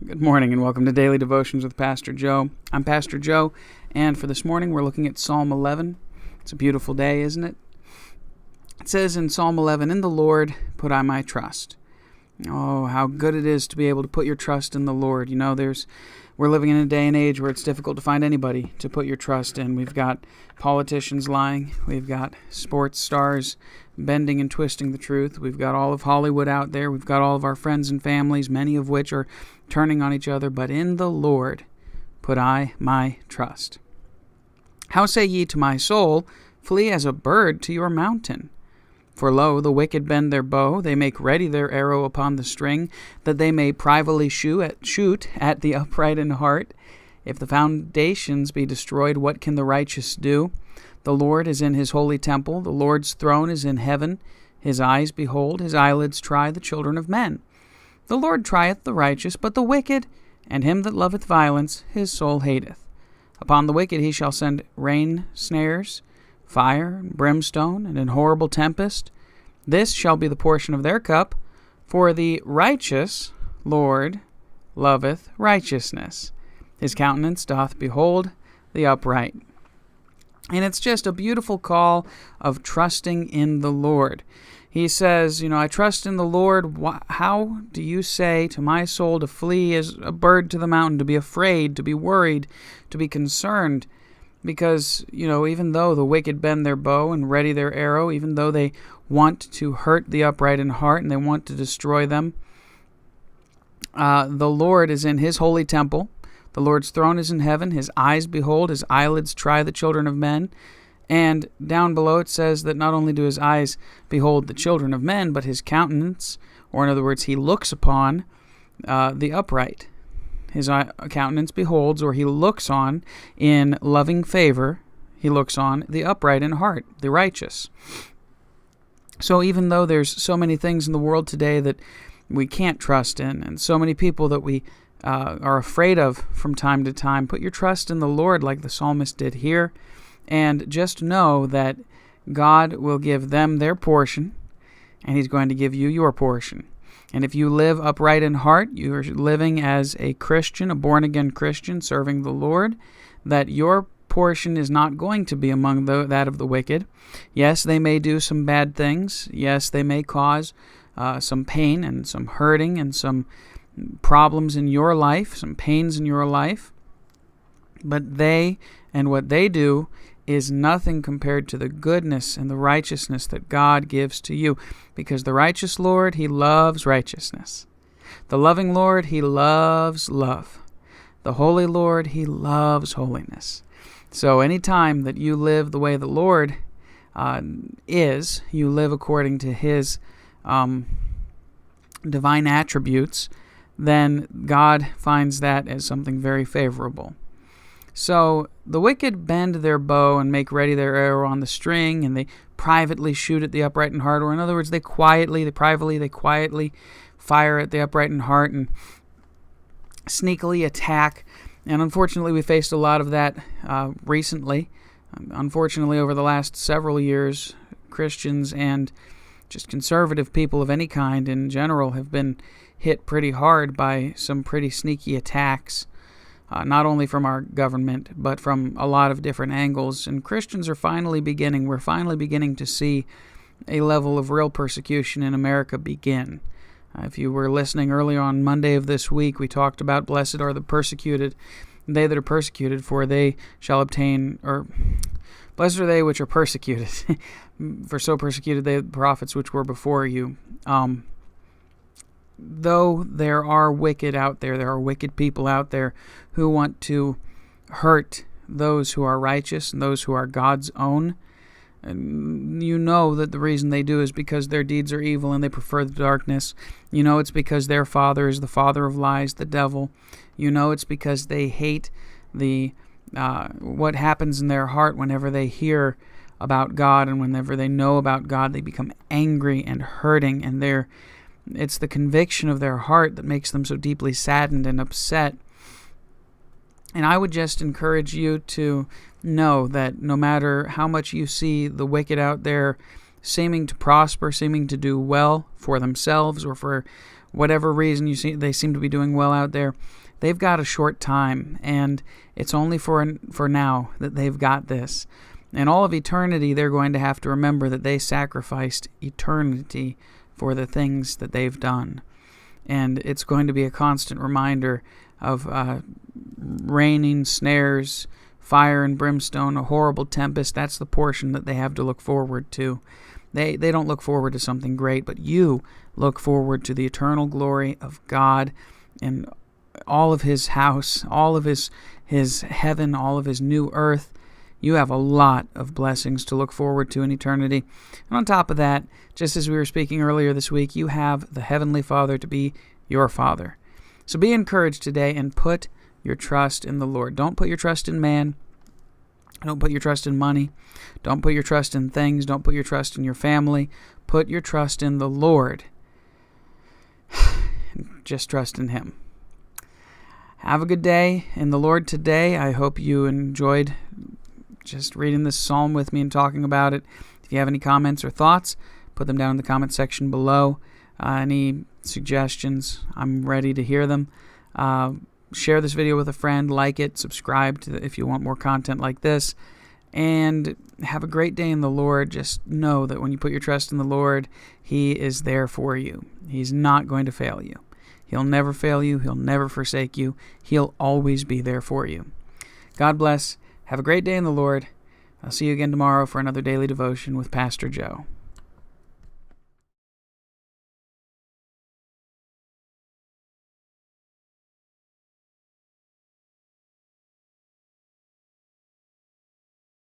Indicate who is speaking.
Speaker 1: Good morning and welcome to Daily Devotions with Pastor Joe. I'm Pastor Joe, and for this morning we're looking at Psalm 11. It's a beautiful day, isn't it? It says in Psalm 11, "In the Lord put I my trust." Oh, how good it is to be able to put your trust in the Lord. You know, we're living in a day and age where it's difficult to find anybody to put your trust in. We've got politicians lying. We've got sports stars bending and twisting the truth. We've got all of Hollywood out there. We've got all of our friends and families, many of which are turning on each other. But in the Lord put I my trust. How say ye to my soul, flee as a bird to your mountain? For lo, the wicked bend their bow, they make ready their arrow upon the string, that they may privily shoot at the upright in heart. If the foundations be destroyed, what can the righteous do? The Lord is in his holy temple, the Lord's throne is in heaven. His eyes behold, his eyelids try the children of men. The Lord trieth the righteous, but the wicked, and him that loveth violence, his soul hateth. Upon the wicked he shall send rain, snares, fire, and brimstone, and an horrible tempest. This shall be the portion of their cup, for the righteous Lord loveth righteousness. His countenance doth behold the upright. And it's just a beautiful call of trusting in the Lord. He says, I trust in the Lord. How do you say to my soul to flee as a bird to the mountain, to be afraid, to be worried, to be concerned? Because, even though the wicked bend their bow and ready their arrow, even though they want to hurt the upright in heart and they want to destroy them, the Lord is in his holy temple. The Lord's throne is in heaven. His eyes behold, his eyelids try the children of men. And down below it says that not only do his eyes behold the children of men, but his countenance, or in other words, he looks upon the upright. His countenance beholds, or he looks on in loving favor, he looks on the upright in heart, the righteous. So even though there's so many things in the world today that we can't trust in, and so many people that we are afraid of from time to time, put your trust in the Lord like the psalmist did here, and just know that God will give them their portion, and he's going to give you your portion. And if you live upright in heart, you are living as a Christian, a born-again Christian, serving the Lord, that your portion is not going to be among that of the wicked. Yes, they may do some bad things. Yes, they may cause some pain and some hurting and some problems in your life, some pains in your life. But they and what they do is nothing compared to the goodness and the righteousness that God gives to you. Because the righteous Lord, he loves righteousness. The loving Lord, he loves love. The holy Lord, he loves holiness. So anytime that you live the way the Lord is, you live according to his divine attributes, then God finds that as something very favorable. So the wicked bend their bow and make ready their arrow on the string, and they privately shoot at the upright in heart, or in other words, they quietly fire at the upright in heart and sneakily attack. And unfortunately, we faced a lot of that recently. Unfortunately, over the last several years, Christians and just conservative people of any kind in general have been hit pretty hard by some pretty sneaky attacks. Not only from our government, but from a lot of different angles. And Christians we're finally beginning to see a level of real persecution in America begin. If you were listening earlier on Monday of this week, we talked about blessed are the persecuted, they that are persecuted, for they shall obtain, or blessed are they which are persecuted, for so persecuted they the prophets which were before you. Though there are wicked out there are wicked people out there who want to hurt those who are righteous and those who are God's own. And you know that the reason they do is because their deeds are evil and they prefer the darkness. You know it's because their father is the father of lies, the devil. You know it's because they hate what happens in their heart whenever they hear about God, and whenever they know about God, they become angry and hurting, and it's the conviction of their heart that makes them so deeply saddened and upset. And I would just encourage you to know that no matter how much you see the wicked out there seeming to prosper, seeming to do well for themselves or for whatever reason they seem to be doing well out there, they've got a short time, and it's only for now that they've got this. In all of eternity, they're going to have to remember that they sacrificed eternity for the things that they've done. And it's going to be a constant reminder of raining, snares, fire and brimstone, a horrible tempest. That's the portion that they have to look forward to. They don't look forward to something great, but you look forward to the eternal glory of God and all of his house, all of his heaven, all of his new earth. You have a lot of blessings to look forward to in eternity. And on top of that, just as we were speaking earlier this week, you have the Heavenly Father to be your Father. So be encouraged today and put your trust in the Lord. Don't put your trust in man. Don't put your trust in money. Don't put your trust in things. Don't put your trust in your family. Put your trust in the Lord. Just trust in him. Have a good day in the Lord today. I hope you enjoyed just reading this psalm with me and talking about it. If you have any comments or thoughts, put them down in the comment section below. Any suggestions, I'm ready to hear them. Share this video with a friend, like it, subscribe if you want more content like this, and have a great day in the Lord. Just know that when you put your trust in the Lord, he is there for you. He's not going to fail you. He'll never fail you. He'll never forsake you. He'll always be there for you. God bless. Have a great day in the Lord. I'll see you again tomorrow for another daily devotion with Pastor Joe.